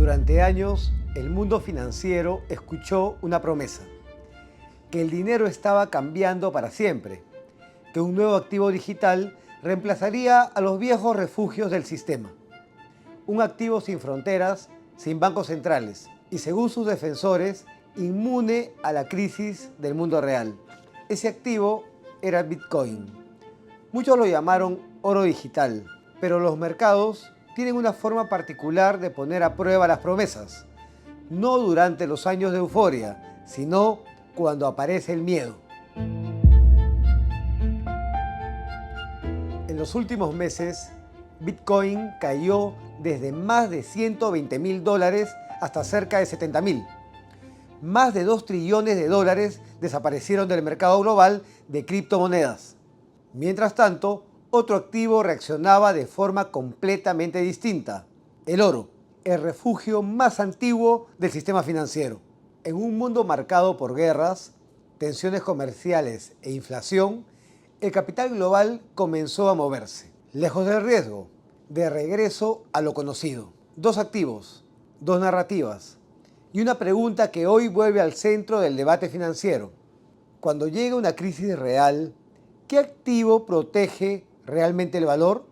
Durante años, el mundo financiero escuchó una promesa: que el dinero estaba cambiando para siempre, que un nuevo activo digital reemplazaría a los viejos refugios del sistema. Un activo sin fronteras, sin bancos centrales y, según sus defensores, inmune a la crisis del mundo real. Ese activo era Bitcoin. Muchos lo llamaron oro digital, pero los mercados tienen una forma particular de poner a prueba las promesas. No durante los años de euforia, sino cuando aparece el miedo. En los últimos meses, Bitcoin cayó desde más de $120.000 hasta cerca de $70.000. Más de 2 trillones de dólares desaparecieron del mercado global de criptomonedas. Mientras tanto, otro activo reaccionaba de forma completamente distinta: el oro, el refugio más antiguo del sistema financiero. En un mundo marcado por guerras, tensiones comerciales e inflación, el capital global comenzó a moverse, lejos del riesgo, de regreso a lo conocido. Dos activos, dos narrativas y una pregunta que hoy vuelve al centro del debate financiero. Cuando llega una crisis real, ¿qué activo protege realmente el valor?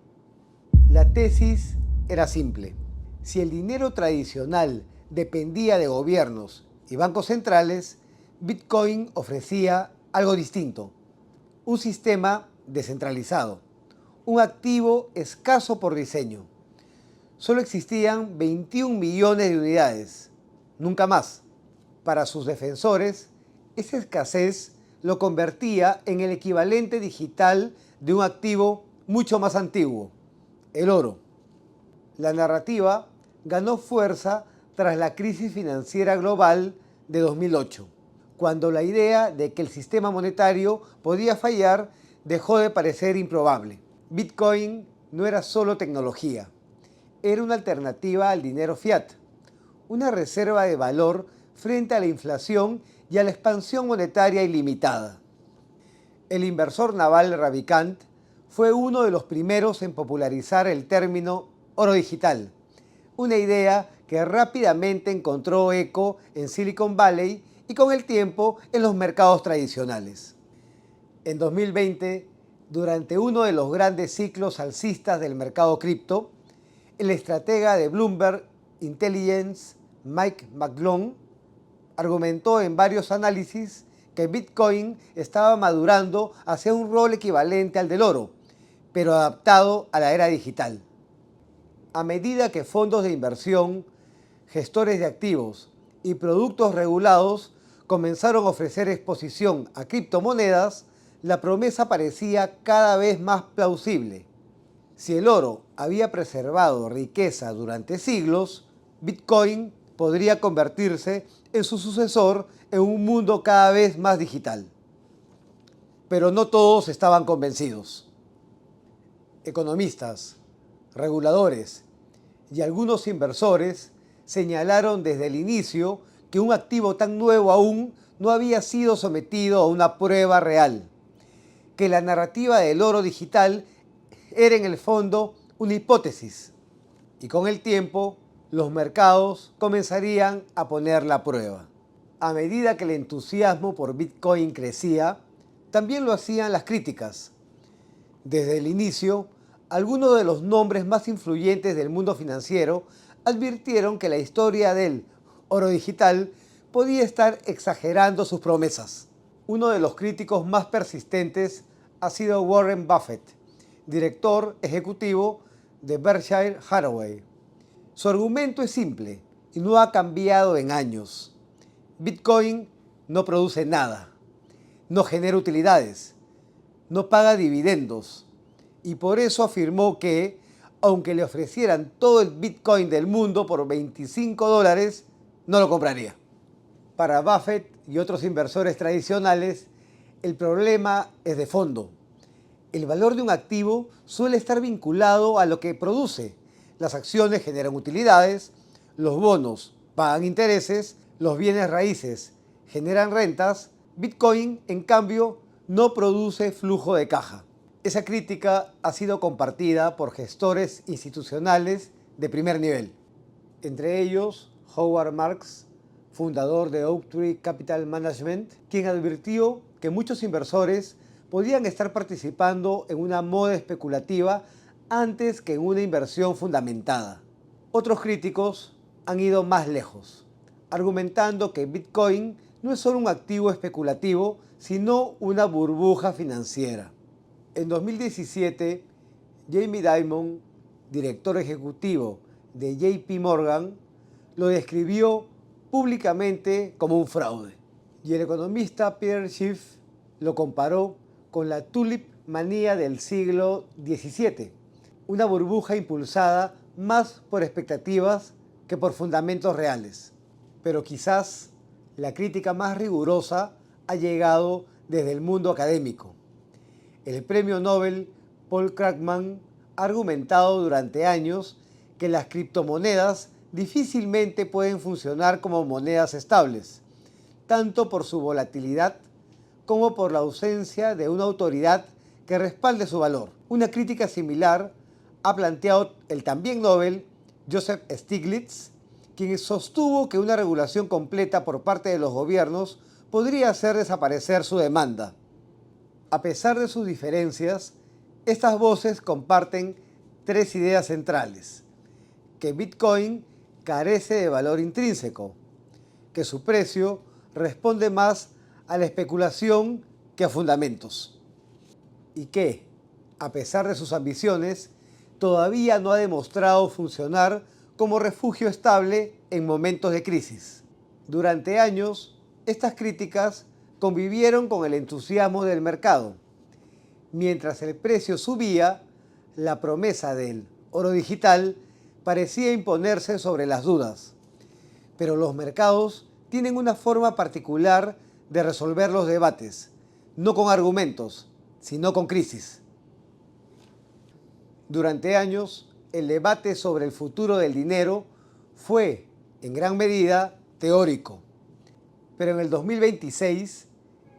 La tesis era simple: si el dinero tradicional dependía de gobiernos y bancos centrales, Bitcoin ofrecía algo distinto: un sistema descentralizado, un activo escaso por diseño. Solo existían 21 millones de unidades, nunca más. Para sus defensores, esa escasez lo convertía en el equivalente digital de un activo mucho más antiguo: el oro. La narrativa ganó fuerza tras la crisis financiera global de 2008, cuando la idea de que el sistema monetario podía fallar dejó de parecer improbable. Bitcoin no era solo tecnología, era una alternativa al dinero fiat, una reserva de valor frente a la inflación y a la expansión monetaria ilimitada. El inversor Naval Ravikant fue uno de los primeros en popularizar el término oro digital, una idea que rápidamente encontró eco en Silicon Valley y con el tiempo en los mercados tradicionales. En 2020, durante uno de los grandes ciclos alcistas del mercado cripto, el estratega de Bloomberg Intelligence, Mike McGlone, argumentó en varios análisis que Bitcoin estaba madurando hacia un rol equivalente al del oro, pero adaptado a la era digital. A medida que fondos de inversión, gestores de activos y productos regulados comenzaron a ofrecer exposición a criptomonedas, la promesa parecía cada vez más plausible. Si el oro había preservado riqueza durante siglos, Bitcoin podría convertirse en su sucesor en un mundo cada vez más digital. Pero no todos estaban convencidos. Economistas, reguladores y algunos inversores señalaron desde el inicio que un activo tan nuevo aún no había sido sometido a una prueba real, que la narrativa del oro digital era en el fondo una hipótesis, y con el tiempo los mercados comenzarían a ponerla a prueba. A medida que el entusiasmo por Bitcoin crecía, también lo hacían las críticas. Desde el inicio, algunos de los nombres más influyentes del mundo financiero advirtieron que la historia del oro digital podía estar exagerando sus promesas. Uno de los críticos más persistentes ha sido Warren Buffett, director ejecutivo de Berkshire Hathaway. Su argumento es simple y no ha cambiado en años. Bitcoin no produce nada, no genera utilidades, no paga dividendos, y por eso afirmó que, aunque le ofrecieran todo el Bitcoin del mundo por $25, no lo compraría. Para Buffett y otros inversores tradicionales, el problema es de fondo. El valor de un activo suele estar vinculado a lo que produce. Las acciones generan utilidades, los bonos pagan intereses, los bienes raíces generan rentas. Bitcoin, en cambio, no produce flujo de caja. Esa crítica ha sido compartida por gestores institucionales de primer nivel. entre ellos Howard Marks, fundador de Oaktree Capital Management, quien advirtió que muchos inversores podían estar participando en una moda especulativa antes que en una inversión fundamentada. Otros críticos han ido más lejos, argumentando que Bitcoin no es solo un activo especulativo, sino una burbuja financiera. En 2017, Jamie Dimon, director ejecutivo de JP Morgan, lo describió públicamente como un fraude. Y el economista Peter Schiff lo comparó con la tulip manía del siglo XVII, una burbuja impulsada más por expectativas que por fundamentos reales. Pero quizás la crítica más rigurosa ha llegado desde el mundo académico. El premio Nobel Paul Krugman ha argumentado durante años que las criptomonedas difícilmente pueden funcionar como monedas estables, tanto por su volatilidad como por la ausencia de una autoridad que respalde su valor. Una crítica similar ha planteado el también Nobel Joseph Stiglitz, quien sostuvo que una regulación completa por parte de los gobiernos podría hacer desaparecer su demanda. A pesar de sus diferencias, estas voces comparten tres ideas centrales: que Bitcoin carece de valor intrínseco, que su precio responde más a la especulación que a fundamentos, y que, a pesar de sus ambiciones, todavía no ha demostrado funcionar como refugio estable en momentos de crisis. Durante años, estas críticas convivieron con el entusiasmo del mercado. Mientras el precio subía, la promesa del oro digital parecía imponerse sobre las dudas. Pero los mercados tienen una forma particular de resolver los debates, no con argumentos, sino con crisis. Durante años, el debate sobre el futuro del dinero fue, en gran medida, teórico. Pero en el 2026,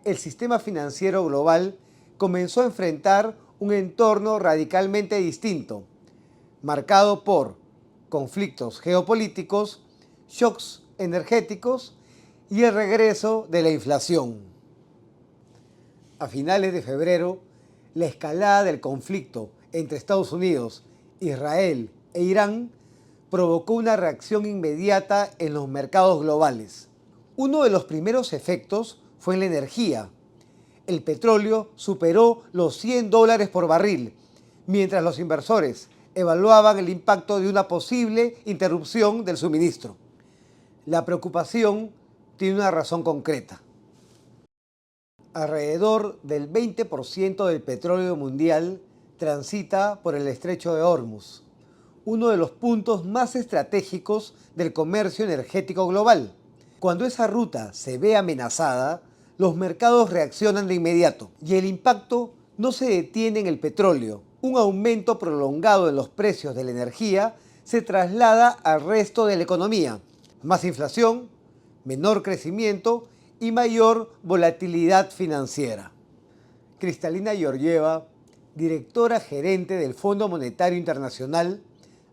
el sistema financiero global comenzó a enfrentar un entorno radicalmente distinto, marcado por conflictos geopolíticos, shocks energéticos y el regreso de la inflación. A finales de febrero, la escalada del conflicto entre Estados Unidos, Israel e Irán provocó una reacción inmediata en los mercados globales. Uno de los primeros efectos fue en la energía. El petróleo superó los $100 por barril, mientras los inversores evaluaban el impacto de una posible interrupción del suministro. La preocupación tiene una razón concreta. Alrededor del 20% del petróleo mundial transita por el estrecho de Hormuz, uno de los puntos más estratégicos del comercio energético global. Cuando esa ruta se ve amenazada, los mercados reaccionan de inmediato y el impacto no se detiene en el petróleo. Un aumento prolongado en los precios de la energía se traslada al resto de la economía. Más inflación, menor crecimiento y mayor volatilidad financiera. Kristalina Georgieva, directora gerente del Fondo Monetario Internacional,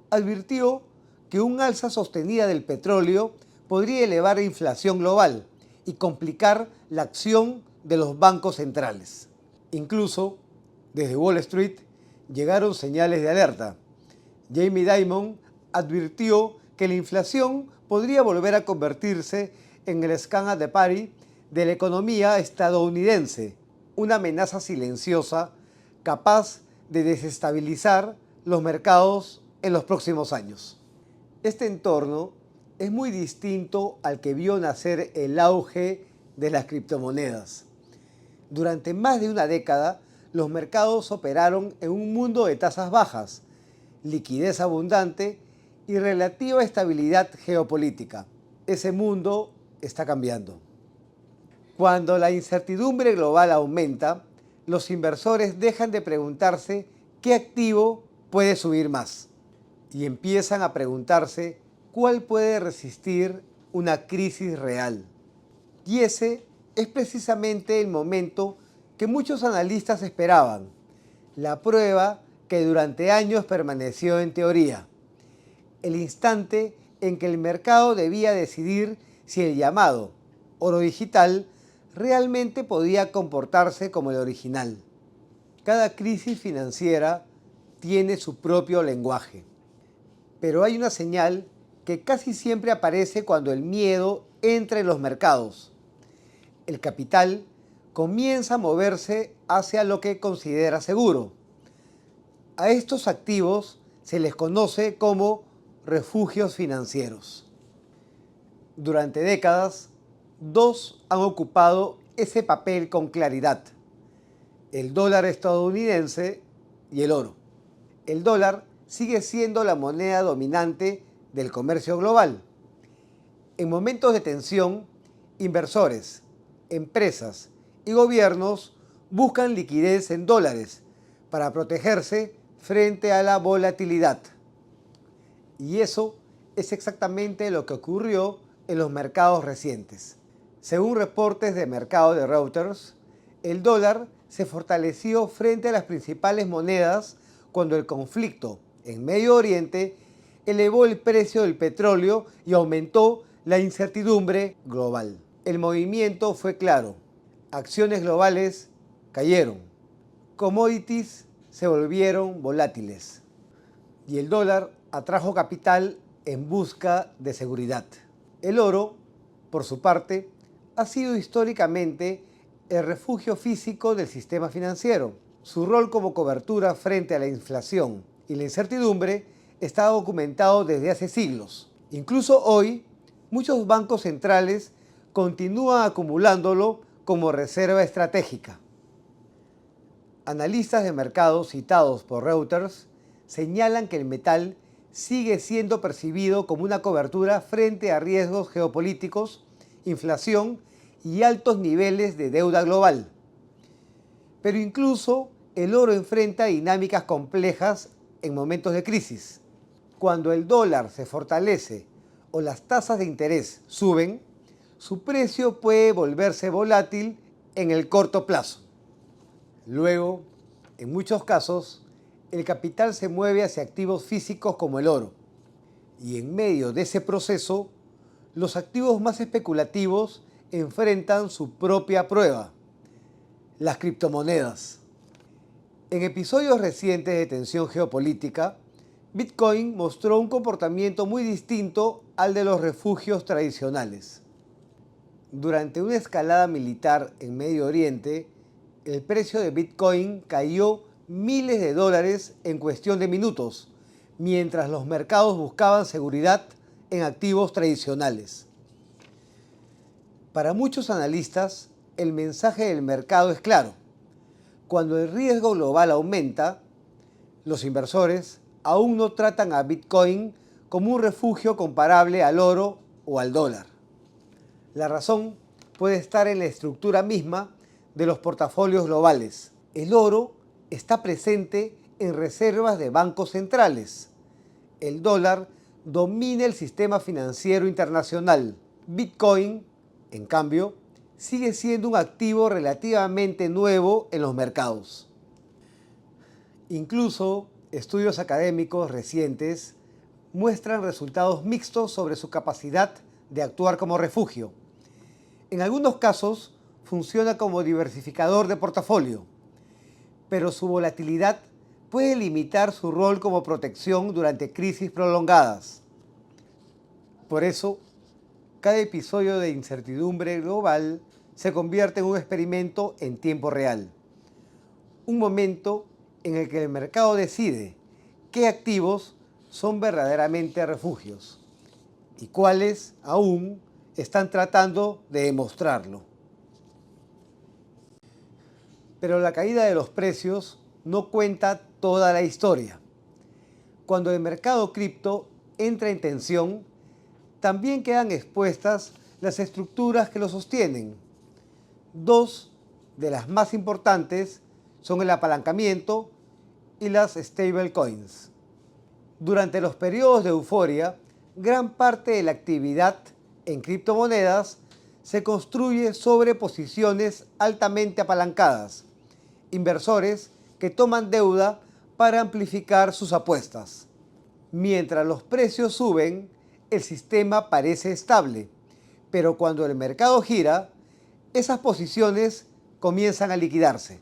advirtió que un alza sostenida del petróleo podría elevar la inflación global y complicar la acción de los bancos centrales. Incluso, desde Wall Street, llegaron señales de alerta. Jamie Dimon advirtió que la inflación podría volver a convertirse en el scan at the party de la economía estadounidense, una amenaza silenciosa capaz de desestabilizar los mercados en los próximos años. Este entorno es muy distinto al que vio nacer el auge de las criptomonedas. Durante más de una década, los mercados operaron en un mundo de tasas bajas, liquidez abundante y relativa estabilidad geopolítica. Ese mundo está cambiando. Cuando la incertidumbre global aumenta, los inversores dejan de preguntarse qué activo puede subir más y empiezan a preguntarse cuál puede resistir una crisis real. Y ese es precisamente el momento que muchos analistas esperaban, la prueba que durante años permaneció en teoría, el instante en que el mercado debía decidir si el llamado oro digital realmente podía comportarse como el original. Cada crisis financiera tiene su propio lenguaje, pero hay una señal que casi siempre aparece cuando el miedo entra en los mercados. El capital comienza a moverse hacia lo que considera seguro. A estos activos se les conoce como refugios financieros. Durante décadas, dos han ocupado ese papel con claridad: el dólar estadounidense y el oro. El dólar sigue siendo la moneda dominante del comercio global. En momentos de tensión, inversores, empresas y gobiernos buscan liquidez en dólares para protegerse frente a la volatilidad. Y eso es exactamente lo que ocurrió en los mercados recientes. Según reportes de mercado de Reuters, el dólar se fortaleció frente a las principales monedas cuando el conflicto en Medio Oriente elevó el precio del petróleo y aumentó la incertidumbre global. El movimiento fue claro. Acciones globales cayeron. Commodities se volvieron volátiles. Y el dólar atrajo capital en busca de seguridad. El oro, por su parte, ha sido históricamente el refugio físico del sistema financiero. Su rol como cobertura frente a la inflación y la incertidumbre está documentado desde hace siglos. Incluso hoy, muchos bancos centrales continúan acumulándolo como reserva estratégica. Analistas de mercados citados por Reuters señalan que el metal sigue siendo percibido como una cobertura frente a riesgos geopolíticos, inflación y altos niveles de deuda global. Pero incluso el oro enfrenta dinámicas complejas en momentos de crisis. Cuando el dólar se fortalece o las tasas de interés suben, su precio puede volverse volátil en el corto plazo. Luego, en muchos casos, el capital se mueve hacia activos físicos como el oro. Y en medio de ese proceso, los activos más especulativos enfrentan su propia prueba: las criptomonedas. En episodios recientes de tensión geopolítica, Bitcoin mostró un comportamiento muy distinto al de los refugios tradicionales. Durante una escalada militar en Medio Oriente, el precio de Bitcoin cayó miles de dólares en cuestión de minutos, mientras los mercados buscaban seguridad en activos tradicionales. Para muchos analistas, el mensaje del mercado es claro. Cuando el riesgo global aumenta, los inversores aún no tratan a Bitcoin como un refugio comparable al oro o al dólar. La razón puede estar en la estructura misma de los portafolios globales. El oro está presente en reservas de bancos centrales. El dólar domina el sistema financiero internacional. Bitcoin, en cambio, sigue siendo un activo relativamente nuevo en los mercados. Incluso estudios académicos recientes muestran resultados mixtos sobre su capacidad de actuar como refugio. En algunos casos funciona como diversificador de portafolio, pero su volatilidad puede limitar su rol como protección durante crisis prolongadas. Por eso, cada episodio de incertidumbre global se convierte en un experimento en tiempo real. Un momento en el que el mercado decide qué activos son verdaderamente refugios y cuáles aún están tratando de demostrarlo. Pero la caída de los precios no cuenta toda la historia. Cuando el mercado cripto entra en tensión, también quedan expuestas las estructuras que lo sostienen. Dos de las más importantes son el apalancamiento y las stablecoins. Durante los periodos de euforia, gran parte de la actividad en criptomonedas se construye sobre posiciones altamente apalancadas, inversores que toman deuda para amplificar sus apuestas. Mientras los precios suben, el sistema parece estable, pero cuando el mercado gira, esas posiciones comienzan a liquidarse.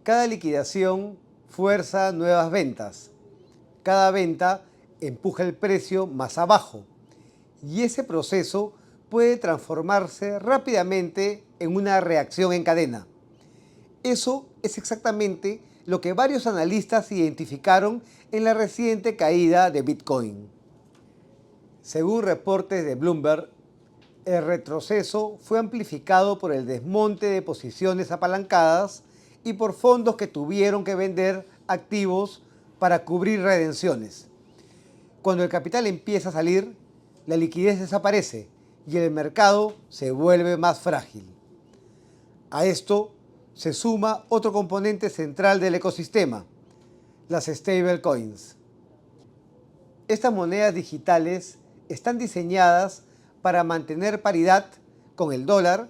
Cada liquidación fuerza nuevas ventas. Cada venta empuja el precio más abajo. Y ese proceso puede transformarse rápidamente en una reacción en cadena. Eso es exactamente lo que varios analistas identificaron en la reciente caída de Bitcoin. Según reportes de Bloomberg, el retroceso fue amplificado por el desmonte de posiciones apalancadas y por fondos que tuvieron que vender activos para cubrir redenciones. Cuando el capital empieza a salir, la liquidez desaparece y el mercado se vuelve más frágil. A esto se suma otro componente central del ecosistema, las stablecoins. Estas monedas digitales están diseñadas para mantener paridad con el dólar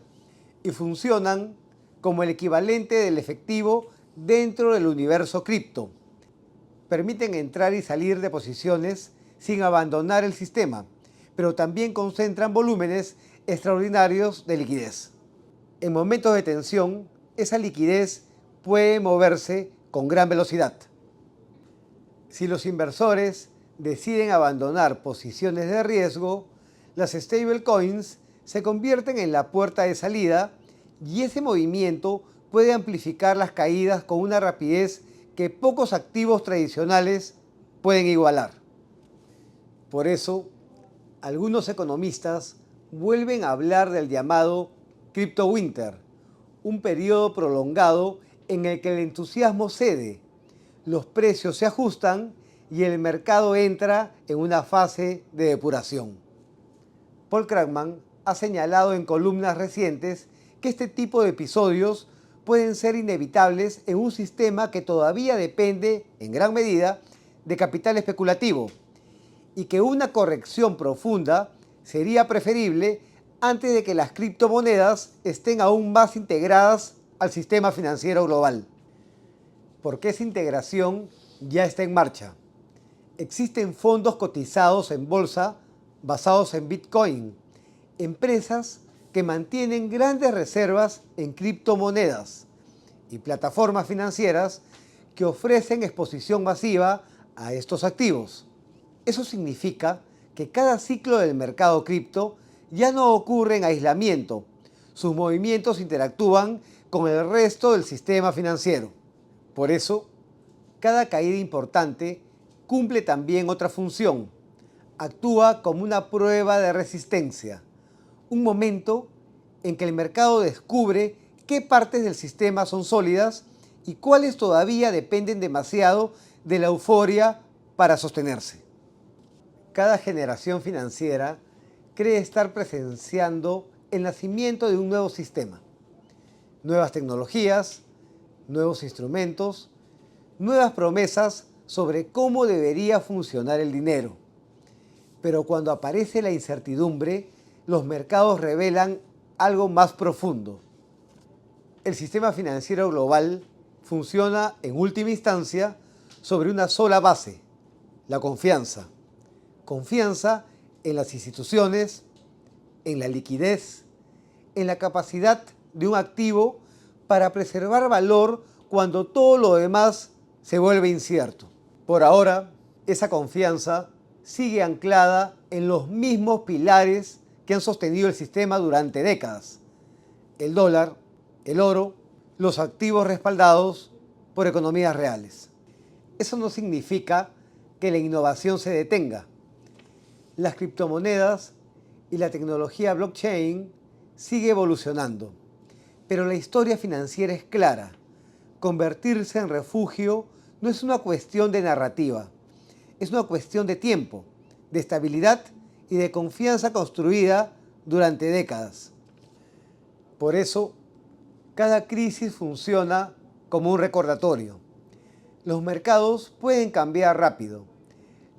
y funcionan como el equivalente del efectivo dentro del universo cripto. Permiten entrar y salir de posiciones sin abandonar el sistema, pero también concentran volúmenes extraordinarios de liquidez. En momentos de tensión, esa liquidez puede moverse con gran velocidad. Si los inversores deciden abandonar posiciones de riesgo, las stablecoins se convierten en la puerta de salida y ese movimiento puede amplificar las caídas con una rapidez que pocos activos tradicionales pueden igualar. Por eso, algunos economistas vuelven a hablar del llamado Crypto Winter, un periodo prolongado en el que el entusiasmo cede, los precios se ajustan y el mercado entra en una fase de depuración. Paul Krugman ha señalado en columnas recientes que este tipo de episodios pueden ser inevitables en un sistema que todavía depende, en gran medida, de capital especulativo y que una corrección profunda sería preferible antes de que las criptomonedas estén aún más integradas al sistema financiero global. Porque esa integración ya está en marcha. Existen fondos cotizados en bolsa basados en Bitcoin, empresas que mantienen grandes reservas en criptomonedas y plataformas financieras que ofrecen exposición masiva a estos activos. Eso significa que cada ciclo del mercado cripto ya no ocurre en aislamiento. Sus movimientos interactúan con el resto del sistema financiero. Por eso, cada caída importante cumple también otra función. Actúa como una prueba de resistencia, un momento en que el mercado descubre qué partes del sistema son sólidas y cuáles todavía dependen demasiado de la euforia para sostenerse. Cada generación financiera cree estar presenciando el nacimiento de un nuevo sistema. Nuevas tecnologías, nuevos instrumentos, nuevas promesas sobre cómo debería funcionar el dinero. Pero cuando aparece la incertidumbre, los mercados revelan algo más profundo. El sistema financiero global funciona en última instancia sobre una sola base, la confianza. Confianza en las instituciones, en la liquidez, en la capacidad de un activo para preservar valor cuando todo lo demás se vuelve incierto. Por ahora, esa confianza sigue anclada en los mismos pilares que han sostenido el sistema durante décadas: el dólar, el oro, los activos respaldados por economías reales. Eso no significa que la innovación se detenga. Las criptomonedas y la tecnología blockchain sigue evolucionando, pero la historia financiera es clara. Convertirse en refugio no es una cuestión de narrativa, es una cuestión de tiempo, de estabilidad y de confianza construida durante décadas. Por eso, cada crisis funciona como un recordatorio. Los mercados pueden cambiar rápido,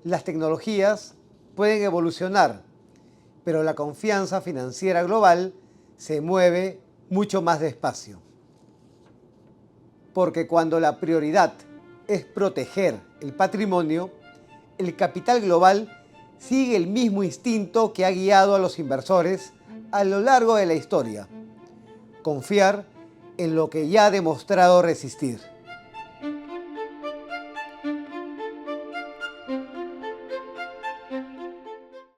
las tecnologías pueden evolucionar, pero la confianza financiera global se mueve mucho más despacio. Porque cuando la prioridad es proteger el patrimonio, el capital global sigue el mismo instinto que ha guiado a los inversores a lo largo de la historia: confiar en lo que ya ha demostrado resistir.